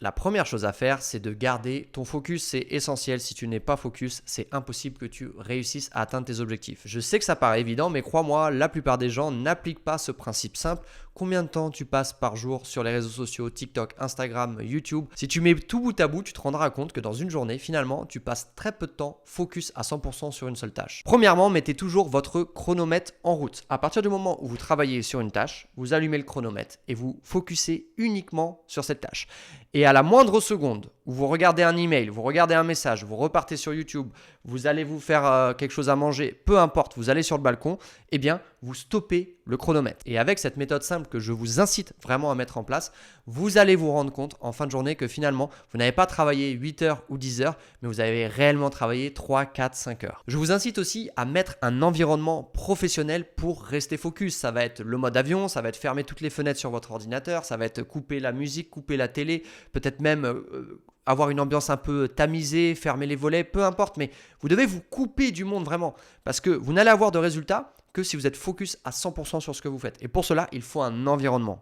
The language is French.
La première chose à faire, c'est de garder ton focus, c'est essentiel. Si tu n'es pas focus, c'est impossible que tu réussisses à atteindre tes objectifs. Je sais que ça paraît évident, mais crois-moi, la plupart des gens n'appliquent pas ce principe simple. Combien de temps tu passes par jour sur les réseaux sociaux, TikTok, Instagram, YouTube? Si tu mets tout bout à bout, tu te rendras compte que dans une journée, finalement, tu passes très peu de temps focus à 100% sur une seule tâche. Premièrement, mettez toujours votre chronomètre en route. À partir du moment où vous travaillez sur une tâche, vous allumez le chronomètre et vous focussez uniquement sur cette tâche. Et à la moindre seconde où vous regardez un email, vous regardez un message, vous repartez sur YouTube, vous allez vous faire quelque chose à manger, peu importe, vous allez sur le balcon, eh bien, vous stoppez le chronomètre. Et avec cette méthode simple que je vous incite vraiment à mettre en place, vous allez vous rendre compte en fin de journée que finalement, vous n'avez pas travaillé 8 heures ou 10 heures, mais vous avez réellement travaillé 3, 4, 5 heures. Je vous incite aussi à mettre un environnement professionnel pour rester focus. Ça va être le mode avion, ça va être fermer toutes les fenêtres sur votre ordinateur, ça va être couper la musique, couper la télé, peut-être même avoir une ambiance un peu tamisée, fermer les volets, peu importe, mais vous devez vous couper du monde vraiment parce que vous n'allez avoir de résultats que si vous êtes focus à 100% sur ce que vous faites. Et pour cela, il faut un environnement.